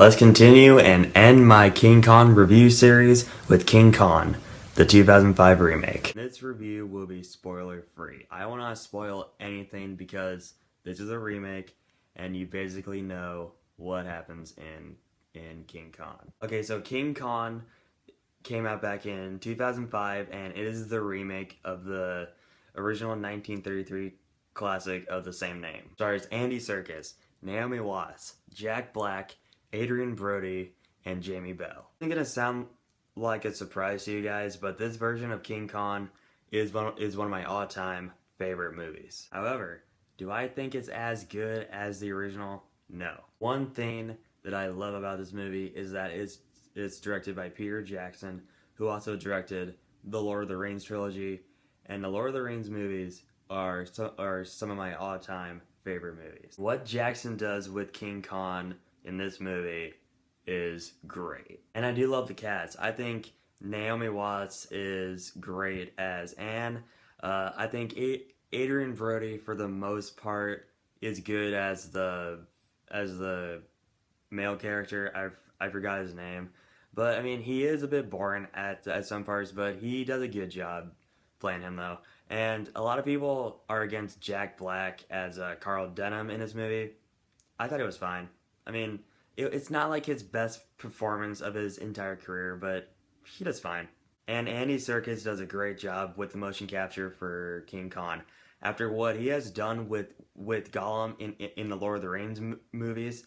Let's continue and end my King Kong review series with King Kong, the 2005 remake. This review will be spoiler free. I will not spoil anything because this is a remake and you basically know what happens in King Kong. Okay, so King Kong came out back in 2005 and it is the remake of the original 1933 classic of the same name. Stars Andy Serkis, Naomi Watts, Jack Black, Adrian Brody, and Jamie Bell. It's gonna sound like a surprise to you guys, but this version of King Kong is one of my all-time favorite movies. However, do I think it's as good as the original? No. One thing that I love about this movie is that it's directed by Peter Jackson, who also directed the Lord of the Rings trilogy, and the Lord of the Rings movies are some of my all-time favorite movies. What Jackson does with King Kong in this movie is great. And I do love the cast. I think Naomi Watts is great as Anne. I think Adrian Brody, for the most part, is good as the male character. I forgot his name. But, I mean, he is a bit boring at some parts, but he does a good job playing him, though. And a lot of people are against Jack Black as Carl Denham in this movie. I thought it was fine. I mean, it's not like his best performance of his entire career, but he does fine. And Andy Serkis does a great job with the motion capture for King Kong. After what he has done with Gollum in the Lord of the Rings movies,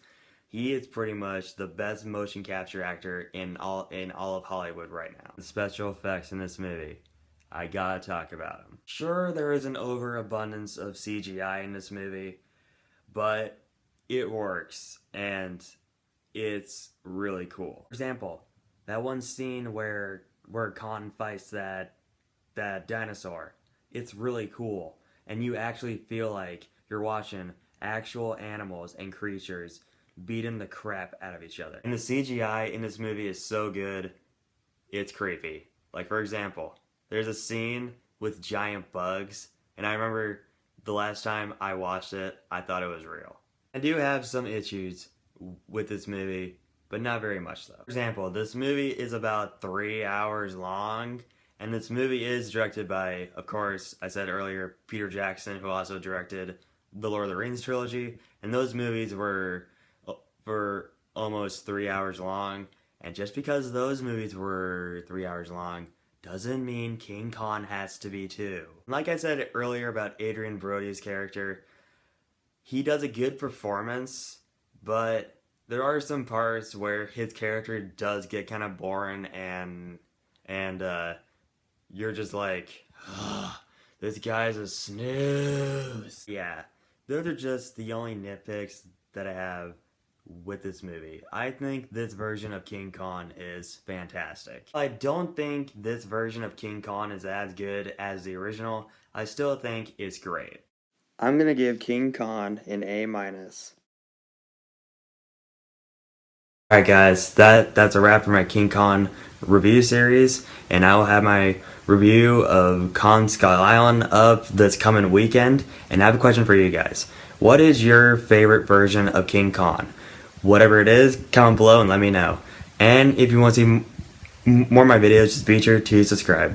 he is pretty much the best motion capture actor in all of Hollywood right now. The special effects in this movie, I gotta talk about them. Sure, there is an overabundance of CGI in this movie, but it works, and it's really cool. For example, that one scene where Khan fights that dinosaur, it's really cool, and you actually feel like you're watching actual animals and creatures beating the crap out of each other. And the CGI in this movie is so good, it's creepy. Like, for example, there's a scene with giant bugs, and I remember the last time I watched it, I thought it was real. I do have some issues with this movie, but not very much though. For example, this movie is about 3 hours long, and this movie is directed by, of course, I said earlier, Peter Jackson, who also directed the Lord of the Rings trilogy, and those movies were for almost 3 hours long, and just because those movies were 3 hours long doesn't mean King Kong has to be too. Like I said earlier about Adrian Brody's character, he does a good performance, but there are some parts where his character does get kind of boring and you're just like, oh, this guy's a snooze. Yeah, those are just the only nitpicks that I have with this movie. I think this version of King Kong is fantastic. I don't think this version of King Kong is as good as the original. I still think it's great. I'm gonna give King Kong an A-. Alright guys, that's a wrap for my King Kong review series, and I will have my review of Kong Skull Island up this coming weekend, and I have a question for you guys. What is your favorite version of King Kong? Whatever it is, comment below and let me know. And if you want to see more of my videos, just be sure to subscribe.